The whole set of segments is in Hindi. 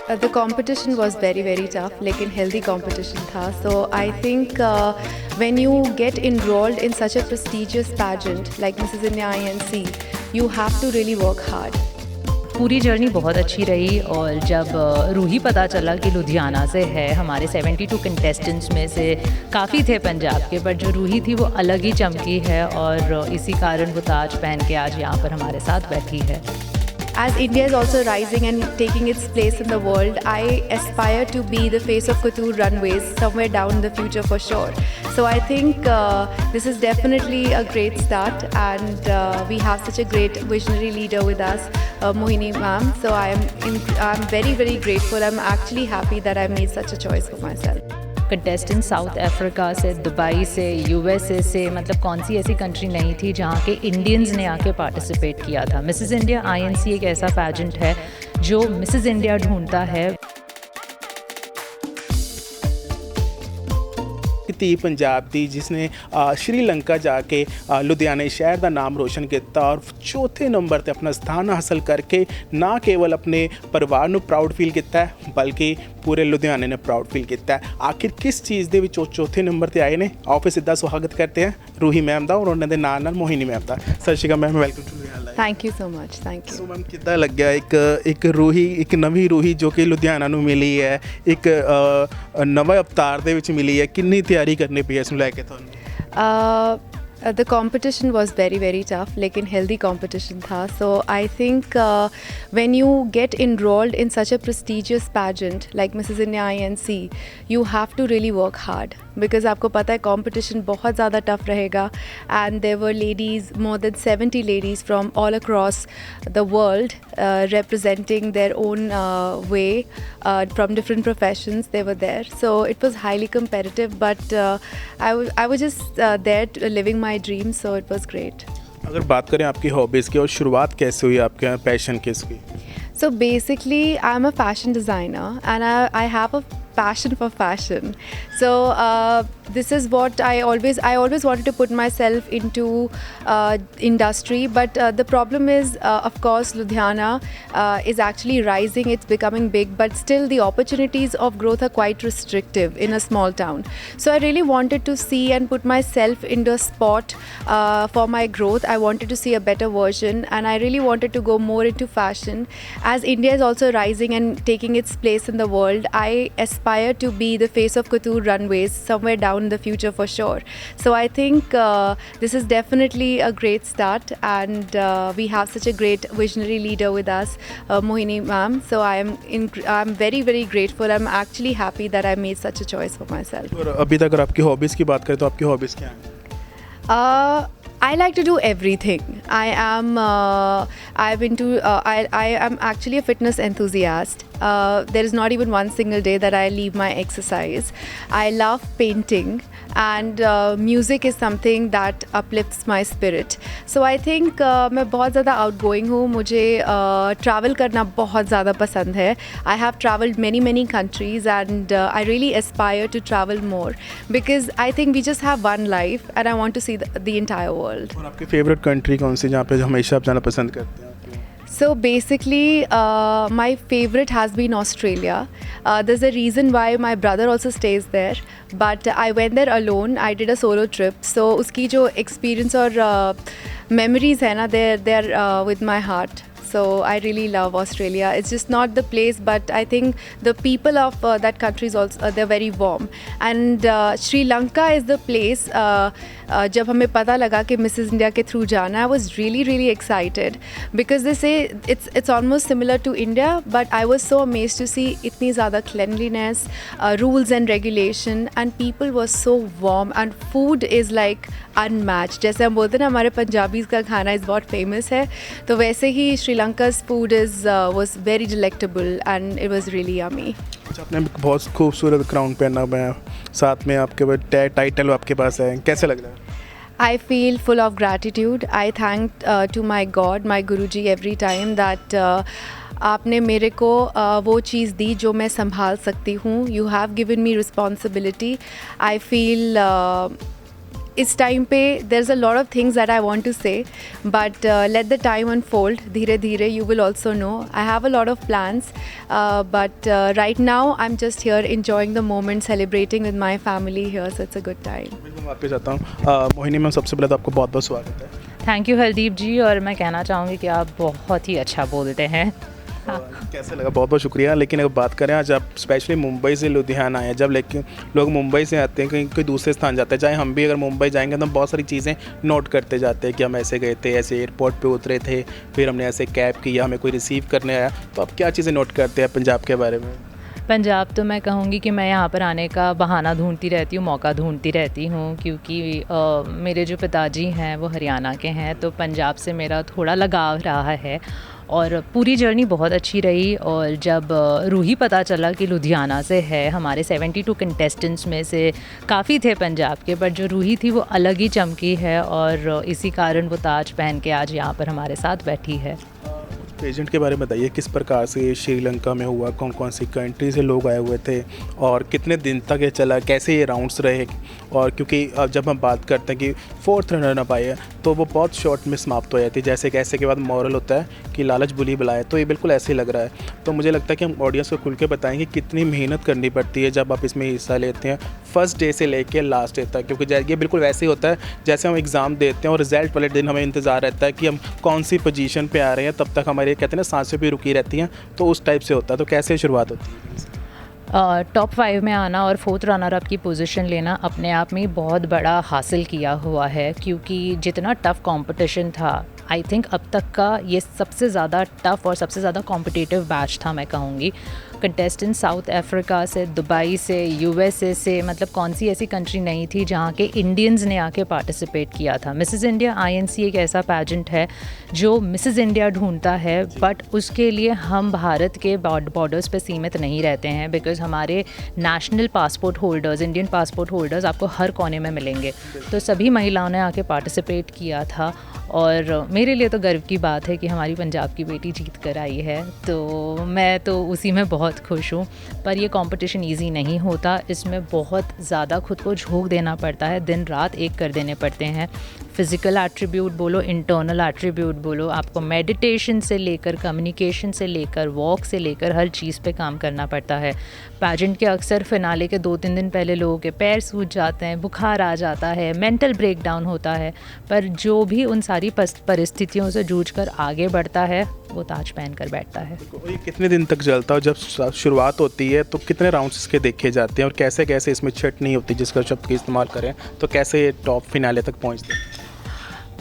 The competition was very very tough, लेकिन healthy competition था. So I think when you get enrolled in such a prestigious pageant like Mrs. India INC, you have to really work hard. पूरी जर्नी बहुत अच्छी रही और जब रूही पता चला कि लुधियाना से है, हमारे 72 कंटेस्टेंट्स में से काफ़ी थे पंजाब के, बट जो रूही थी वो अलग ही चमकी है और इसी कारण वो ताज पहन के आज यहाँ पर हमारे साथ बैठी है. As India is also rising and taking its place in the world, I aspire to be the face of couture runways somewhere down in the future for sure. So I think this is definitely a great start, and we have such a great visionary leader with us, Mohini ma'am. So I'm very very grateful. I'm actually happy that I made such a choice for myself. Contestant south Africa से, दुबई से, यूएसए से, मतलब कौन सी ऐसी कंट्री नहीं थी जहाँ के इंडियंस ने आके पार्टिसिपेट किया था. मिसेस इंडिया आईएनसी एक ऐसा पैजेंट है जो मिसेस इंडिया ढूंढता है. ਧੀ ਪੰਜਾਬ ਦੀ ਜਿਸਨੇ ਸ਼੍ਰੀਲੰਕਾ ਜਾ ਕੇ ਲੁਧਿਆਣੇ ਸ਼ਹਿਰ ਦਾ ਨਾਮ ਰੋਸ਼ਨ ਕੀਤਾ ਔਰ ਚੌਥੇ ਨੰਬਰ ਤੇ ਆਪਣਾ ਸਥਾਨ ਹਾਸਲ ਕਰਕੇ ਨਾ ਕੇਵਲ ਆਪਣੇ ਪਰਿਵਾਰ ਨੂੰ ਪ੍ਰਾਊਡ ਫੀਲ ਕੀਤਾ ਹੈ ਬਲਕਿ ਪੂਰੇ ਲੁਧਿਆਣੇ ਨੇ ਪ੍ਰਾਊਡ ਫੀਲ ਕੀਤਾ ਹੈ. ਆਖਿਰ ਕਿਸ ਚੀਜ਼ ਦੇ ਵਿੱਚ ਉਹ ਚੌਥੇ ਨੰਬਰ ਤੇ ਆਏ ਨੇ, ਆਓ ਫਿਰ ਸਿੱਧਾ ਸੁਆਗਤ ਕਰਦੇ ਹਾਂ ਰੂਹੀ ਮੈਮ ਦਾ ਔਰ ਉਹਨਾਂ ਦੇ ਨਾਲ ਨਾਲ ਮੋਹਿਨੀ ਮੈਮ ਦਾ. ਸਤਿ ਸ਼੍ਰੀ ਅਕਾਲ ma'am, welcome to Ludhiana. Thank you so much. Thank you. So ma'am ਕਿੱਦਾਂ ਲੱਗਿਆ ਇੱਕ ਰੂਹੀ, ਇੱਕ ਨਵੀਂ ਰੂਹੀ ਜੋ ਕਿ ਲੁਧਿਆਣਾ ਨੂੰ ਮਿਲੀ ਹੈ, ਇੱਕ ਨਵਾਂ ਅਵਤਾਰ ਦੇ ਵਿੱਚ ਮਿਲੀ ਹੈ, ਕਿੰਨੀ ਤਿਆਰੀ ਕਰਨੀ ਪਈ ਇਸ ਨੂੰ ਲੈ ਕੇ ਤੁਹਾਨੂੰ? The competition was very very tough, लेकिन healthy competition था. So I think when you get enrolled in such a prestigious pageant like Mrs. India INC, you have to really work hard because आपको पता है competition बहुत ज़्यादा tough रहेगा, and there were ladies, more than 70 ladies from all across the world representing their own way from different professions. They were there, so it was highly competitive, but I was just there living my dream, so it was great. अगर बात करें आपकी हॉबीज़ की और शुरुआत कैसे हुई आपके पैशन की इसकी? So basically I'm a fashion designer, and I have a passion for fashion. So this is what I always wanted to put myself into industry, but the problem is of course Ludhiana is actually rising, it's becoming big, but still the opportunities of growth are quite restrictive in a small town. So I really wanted to see and put myself in the spot for my growth. I wanted to see a better version, and I really wanted to go more into fashion. As India is also rising and taking its place in the world, I aspire to be the face of couture runways somewhere down in the future for sure. So I think this is definitely a great start, and we have such a great visionary leader with us, Mohini ma'am. So I'm very very grateful. I'm actually happy that I made such a choice for myself. और अभी तक अगर आपकी हॉबीज़ की बात करें तो आपकी हॉबीज़ क्या हैं? I like to do everything. I am actually a fitness enthusiast. There is not even one single day that I leave my exercise. I love painting, and music is something that uplifts my spirit. So I think मैं बहुत ज़्यादा outgoing हूँ. मुझे travel करना बहुत ज़्यादा पसंद है. I have traveled many countries, and I really aspire to travel more because I think we just have one life, and I want to see the entire world. और आपकी फेवरेट कंट्री कौन सी जहाँ पे हमेशा आप जाना पसंद करते हैं? So basically, my favorite has been Australia. There's a reason why my brother also stays there, but I went there alone. I did a solo trip. So उसकी जो experience और memories है ना, they're with my heart. So I really love Australia. It's just not the place, but I think the people of that country is also they're very warm. And Sri Lanka is the place. जब हमें पता लगा कि मिसेस इंडिया के थ्रू जाना, I was really excited because they say it's almost similar to India, but I was so amazed to see इतनी ज़्यादा cleanliness, rules and regulation, and people were so warm, and food is like unmatched. जैसे हम बोलते हैं ना हमारे पंजाबीज़ का खाना इस बहुत फेमस है, तो वैसे ही श्रीलंका's food was very delectable, and it was really yummy. अच्छा, आपने बहुत खूबसूरत क्राउन पहना हुआ है, साथ में आपके टाइटल आपके पास है, कैसे लग रहा है? I feel full of gratitude. I thank to my God, my Guruji every time that आपने मेरे को वो चीज़ दी जो मैं संभाल सकती हूँ. You have given me responsibility. I feel इस टाइम पे there's a lot of things that I want to say, but let the time unfold. धीरे धीरे you will also know. I have a lot of plans, but right now I'm just here enjoying the moment, celebrating with my family here, so it's a good time. मैं वापस आता हूँ। मोहिनी मैम, सबसे पहले तो आपको बहुत बहुत स्वागत है। थैंक यू हरदीप जी, और मैं कहना चाहूँगी कि आप बहुत ही अच्छा बोलते हैं। कैसे लगा? बहुत बहुत शुक्रिया। लेकिन अगर बात करें, आज आप स्पेशली मुंबई से लुधियाना आए हैं, जब लेकिन लोग मुंबई से आते हैं कहीं कोई दूसरे स्थान जाते हैं, चाहे हम भी अगर मुंबई जाएंगे तो हम बहुत सारी चीज़ें नोट करते जाते हैं कि हम ऐसे गए थे, ऐसे एयरपोर्ट पे उतरे थे, फिर हमने ऐसे कैब किया, हमें कोई रिसीव करने आया। तो आप क्या चीज़ें नोट करते हैं पंजाब के बारे में? पंजाब तो मैं कहूँगी कि मैं यहाँ पर आने का बहाना ढूंढती रहती हूँ, मौका ढूंढती रहती हूँ, क्योंकि मेरे जो पिताजी हैं वो हरियाणा के हैं, तो पंजाब से मेरा थोड़ा लगाव रहा है और पूरी जर्नी बहुत अच्छी रही। और जब रूही पता चला कि लुधियाना से है, हमारे 72 कंटेस्टेंट्स में से काफ़ी थे पंजाब के, बट जो रूही थी वो अलग ही चमकी है और इसी कारण वो ताज पहन के आज यहाँ पर हमारे साथ बैठी है। पेजेंट के बारे में बताइए, किस प्रकार से ये श्रीलंका में हुआ, कौन कौन सी कंट्री से लोग आए हुए थे और कितने दिन तक ये चला, कैसे ये राउंड्स रहे? और क्योंकि अब जब हम बात करते हैं कि 4th रनर अप आए तो वो बहुत शॉर्ट में समाप्त हो जाती है, जैसे कि ऐसे के बाद मॉरल होता है कि लालच बुली बलाए, तो ये बिल्कुल ऐसे ही लग रहा है। तो मुझे लगता है कि हम ऑडियंस को खुल के बताएंगे कितनी मेहनत करनी पड़ती है जब आप इसमें हिस्सा लेते हैं, फर्स्ट डे से लेके लास्ट डे तक, क्योंकि ये बिल्कुल वैसे ही होता है जैसे हम एग्ज़ाम देते हैं और रिजल्ट वाले दिन हमें इंतज़ार रहता है कि हम कौन सी पोजीशन पे आ रहे हैं, तब तक हमारे कहते हैं ना सांसें भी रुकी रहती हैं, तो उस टाइप से होता है। तो कैसे शुरुआत होती है? टॉप 5 में आना और 4th रनर अप की पोजीशन लेना अपने आप में बहुत बड़ा हासिल किया हुआ है, क्योंकि जितना टफ़ कंपटीशन था, आई थिंक अब तक का ये सबसे ज़्यादा टफ़ और सबसे ज़्यादा कॉम्पिटिटिव बैच था मैं कहूँगी। कंटेस्टेंट साउथ अफ्रीका से, दुबई से, यूएसए से, मतलब कौन सी ऐसी कंट्री नहीं थी जहाँ के इंडियंस ने आके पार्टिसिपेट किया था। मिसेस इंडिया आईएनसी एक ऐसा पैजेंट है जो मिसेस इंडिया ढूंढता है, बट उसके लिए हम भारत के बॉर्डर्स पे सीमित नहीं रहते हैं, बिकॉज हमारे national passport holders, Indian passport holders आपको हर कोने में मिलेंगे। तो सभी महिलाओं ने आके पार्टिसिपेट किया था और मेरे लिए तो गर्व की बात है कि हमारी पंजाब की बेटी जीत कर आई है, तो मैं तो उसी में बहुत खुश हूँ। पर ये कंपटीशन इजी नहीं होता, इसमें बहुत ज़्यादा खुद को झोंक देना पड़ता है, दिन रात एक कर देने पड़ते हैं। फ़िज़िकल एट्रीब्यूट बोलो, इंटरनल एट्रीब्यूट बोलो, आपको मेडिटेशन से लेकर, कम्युनिकेशन से लेकर, वॉक से लेकर हर चीज़ पे काम करना पड़ता है। पैजेंट के अक्सर फिनाले के 2-3 दिन पहले लोगों के पैर सूज जाते हैं, बुखार आ जाता है, मेंटल ब्रेकडाउन होता है, पर जो भी उन सारी परिस्थितियों से जूझकर आगे बढ़ता है वो ताज पहन कर बैठता है। ये कितने दिन तक चलता है? जब शुरुआत होती है तो कितने राउंड्स इसके देखे जाते हैं और कैसे कैसे इसमें छट नहीं होती, जिसका शब्द का इस्तेमाल करें, तो कैसे ये टॉप फिनाले तक पहुँचते हैं?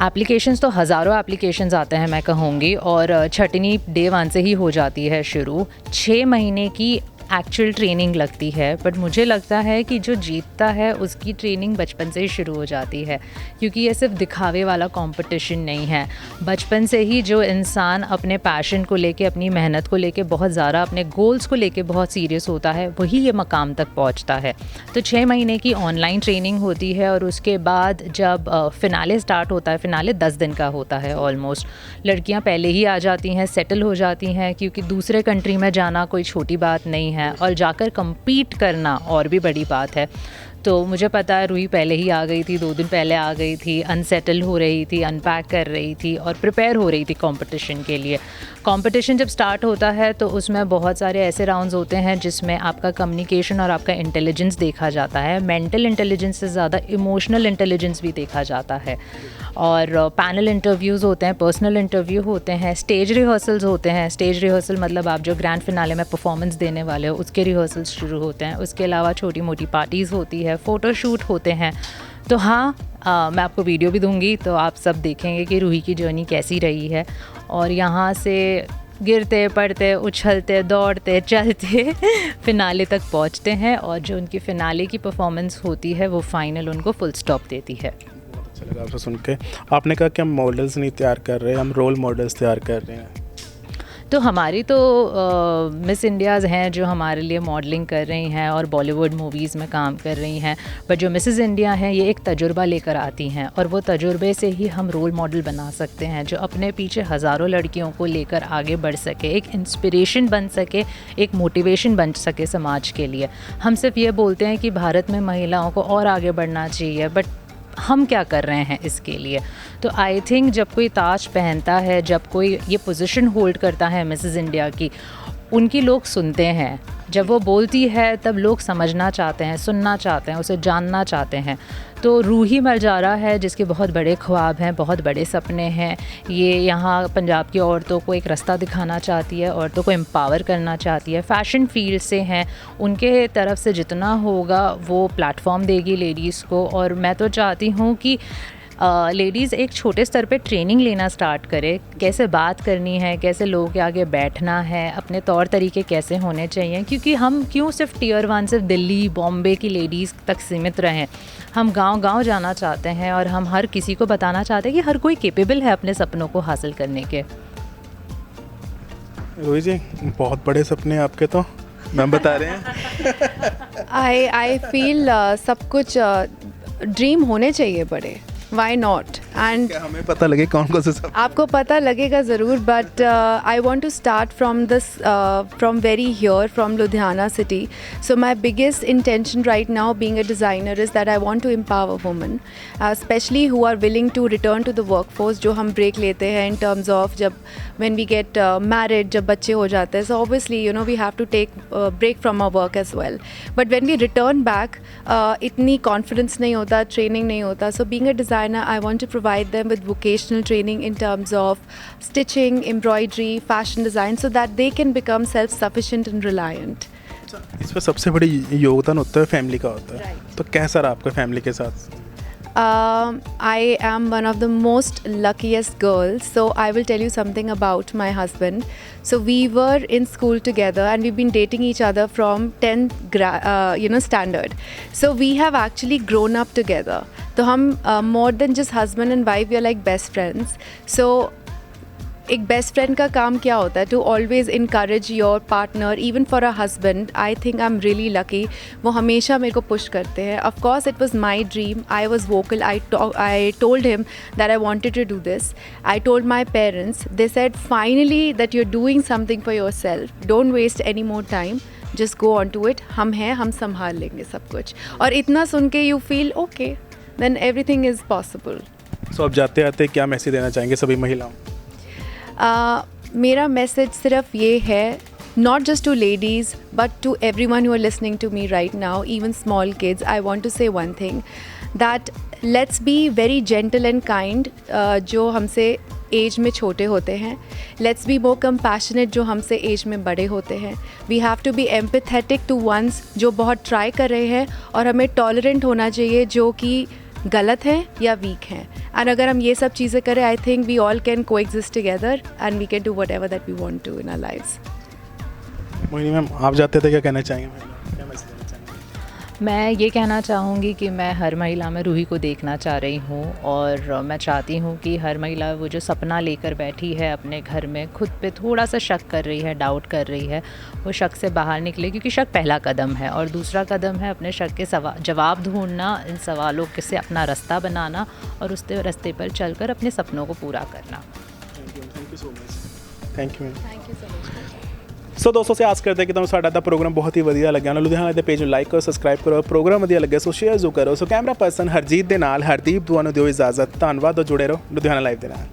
एप्लीकेशंस तो हज़ारों एप्लीकेशंस आते हैं मैं कहूँगी, और छटनी डे 1 से ही हो जाती है शुरू। 6 महीने की एक्चुअल ट्रेनिंग लगती है, बट मुझे लगता है कि जो जीतता है उसकी ट्रेनिंग बचपन से ही शुरू हो जाती है, क्योंकि ये सिर्फ दिखावे वाला कंपटीशन नहीं है। बचपन से ही जो इंसान अपने पैशन को लेके, अपनी मेहनत को लेके बहुत ज़्यादा, अपने गोल्स को लेके बहुत सीरियस होता है, वही ये मकाम तक पहुंचता है। तो 6 महीने की ऑनलाइन ट्रेनिंग होती है और उसके बाद जब फिनाले स्टार्ट होता है, फिनाले 10 दिन का होता है ऑलमोस्ट, लड़कियाँ पहले ही आ जाती हैं, सेटल हो जाती हैं, क्योंकि दूसरे कंट्री में जाना कोई छोटी बात नहीं है और जाकर compete करना और भी बड़ी बात है। तो मुझे पता है रूही पहले ही आ गई थी, 2 दिन पहले आ गई थी, अनसेटल हो रही थी, अनपैक कर रही थी और प्रिपेयर हो रही थी कंपटीशन के लिए। कंपटीशन जब स्टार्ट होता है तो उसमें बहुत सारे ऐसे राउंड्स होते हैं जिसमें आपका कम्युनिकेशन और आपका इंटेलिजेंस देखा जाता है। मेंटल इंटेलिजेंस से ज़्यादा इमोशनल इंटेलिजेंस भी देखा जाता है, और पैनल इंटरव्यूज़ होते हैं, पर्सनल इंटरव्यू होते हैं, स्टेज रिहर्सल्स होते हैं। स्टेज रिहर्सल मतलब आप जो ग्रैंड फिनाले में परफॉर्मेंस देने वाले हो उसके रिहर्सल्स शुरू होते हैं। उसके अलावा छोटी मोटी पार्टीज़ होती है, फ़ोटोशूट होते हैं। तो हाँ, मैं आपको वीडियो भी दूंगी तो आप सब देखेंगे कि रूही की जर्नी कैसी रही है, और यहाँ से गिरते पड़ते, उछलते, दौड़ते, चलते फिनाले तक पहुँचते हैं, और जो उनकी फिनाले की परफॉर्मेंस होती है वो फाइनल उनको फुल स्टॉप देती है। अच्छा लगा आपसे सुन के। आपने कहा कि हम मॉडल्स नहीं तैयार कर रहे, हम रोल मॉडल्स तैयार कर रहे हैं। तो हमारी तो मिस इंडियाज़ हैं जो हमारे लिए मॉडलिंग कर रही हैं और बॉलीवुड मूवीज़ में काम कर रही हैं, बट जो मिसेस इंडिया हैं ये एक तजुर्बा लेकर आती हैं, और वो तजुर्बे से ही हम रोल मॉडल बना सकते हैं जो अपने पीछे हज़ारों लड़कियों को लेकर आगे बढ़ सके, एक इंस्पिरेशन बन सके, एक मोटिवेशन बन सके समाज के लिए। हम सिर्फ ये बोलते हैं कि भारत में महिलाओं को और आगे बढ़ना चाहिए, बट हम क्या कर रहे हैं इसके लिए। तो आई थिंक जब कोई ताज पहनता है, जब कोई ये पोजीशन होल्ड करता है मिसेस इंडिया की, उनकी लोग सुनते हैं। जब वो बोलती है तब लोग समझना चाहते हैं, सुनना चाहते हैं, उसे जानना चाहते हैं। तो रूही मरजारा है जिसके बहुत बड़े ख्वाब हैं, बहुत बड़े सपने हैं। ये यहाँ पंजाब की औरतों को एक रास्ता दिखाना चाहती है, औरतों को एम्पावर करना चाहती है। फ़ैशन फील्ड से हैं, उनके तरफ से जितना होगा वो प्लेटफॉर्म देगी लेडीज़ को। और मैं तो चाहती हूँ कि लेडीज़ एक छोटे स्तर पे ट्रेनिंग लेना स्टार्ट करे, कैसे बात करनी है, कैसे लोगों के आगे बैठना है, अपने तौर तरीके कैसे होने चाहिए। क्योंकि हम क्यों सिर्फ टियर 1 सिर्फ दिल्ली बॉम्बे की लेडीज़ तक सीमित रहें। हम गांव-गांव जाना चाहते हैं और हम हर किसी को बताना चाहते हैं कि हर कोई कैपेबल है अपने सपनों को हासिल करने के। रोही जी, बहुत बड़े सपने आपके, तो मैम बता रहे हैं। आई फील सब कुछ ड्रीम होने चाहिए बड़े, वाई नॉट। एंड क्या हमें पता लगे कौन कौन से सब? आपको पता लगेगा ज़रूर, but I want to start from very here, from Ludhiana city. So my biggest intention right now being a designer is that I want to empower women, specially who are willing to return to the workforce. जो हम ब्रेक लेते हैं इन टर्म्स ऑफ जब when we get married, जब बच्चे हो जाते हैं, so obviously you know we have to take break from our work as well. But when we return back, इतनी confidence नहीं होता, training नहीं होता. So being a designer, I want to provide them with vocational training in terms of stitching, embroidery, fashion design, so that they can become self-sufficient and reliant. इस पर सबसे बड़ी योगदान होता है फैमिली का होता है, तो कैसा रहा आपका फैमिली के साथ? I am one of the most luckiest girls. So I will tell you something about my husband. So we were in school together and we've been dating each other from 10th standard. So we have actually grown up together. So हम more than just husband and wife, we are like best friends. So एक बेस्ट फ्रेंड का काम क्या होता है? To always encourage your partner. Even for a husband, I think I am really lucky. वो हमेशा मेरे को पुश करते हैं. Of course it was my dream. I was vocal. I told him that I wanted to do this. I told my parents. They said finally that you are doing something for yourself. Don't waste any more time, just go on to it. हम हैं, हम संभाल लेंगे सब कुछ. और इतना सुन के you feel okay, then everything is possible. So अब जाते आते क्या मैसेज देना चाहेंगे सभी महिलाओं? मेरा मैसेज सिर्फ ये है, not just to ladies but to everyone who are listening to me right now, even small kids. I want to say one thing, that let's be very gentle and kind. जो हमसे एज में छोटे होते हैं, let's be more compassionate जो हमसे एज में बड़े होते हैं. We have to be empathetic to ones जो बहुत ट्राई कर रहे हैं, और हमें टॉलरेंट होना चाहिए जो कि गलत हैं या वीक हैं. एंड अगर हम ये सब चीज़ें करें, I think we all can coexist together and we can do whatever that we want to in our lives. Mohini ma'am, आप जाते थे, क्या कहना चाहेंगे? क्या मैसेज देना चाहेंगे? मैं ये कहना चाहूँगी कि मैं हर महिला में रूही को देखना चाह रही हूँ, और मैं चाहती हूँ कि हर महिला वो जो सपना लेकर बैठी है अपने घर में, खुद पे थोड़ा सा शक कर रही है, डाउट कर रही है, वो शक से बाहर निकले. क्योंकि शक पहला कदम है, और दूसरा कदम है अपने शक के जवाब ढूंढना, इन सवालों से अपना रास्ता बनाना, और उस रास्ते पर चलकर अपने सपनों को पूरा करना. Thank you so much. Thank you. Thank you. So ਦੋਸਤੋ, ਅਸੀਂ ਆਸ ਕਰਦੇ ਕਿ ਤੁਹਾਨੂੰ ਸਾਡਾ ਦਾ ਪ੍ਰੋਗਰਾਮ ਬਹੁਤ ਹੀ ਵਧੀਆ ਲੱਗਿਆ ਨਾ. ਲੁਧਿਆਣਾ ਦੇ ਪੇਜ ਨੂੰ ਲਾਈਕ ਕਰੋ, ਸਬਸਕ੍ਰਾਈਬ ਕਰੋ. ਪ੍ਰੋਗਰਾਮ ਵਧੀਆ ਲੱਗਿਆ ਸੋ ਸ਼ੇਅਰ ਜ਼ਰੂਰ ਕਰੋ. ਸੋ ਕੈਮਰਾ ਪਰਸਨ ਹਰਜੀਤ ਦੇ ਨਾਲ ਹਰਦੀਪ ਦੁਆ ਨੂੰ ਦਿਓ ਇਜਾਜ਼ਤ. ਧੰਨਵਾਦ, ਜੁੜੇ ਰਹੋ ਲੁਧਿਆਣਾ ਲਾਈਵ ਦੇ ਨਾਲ.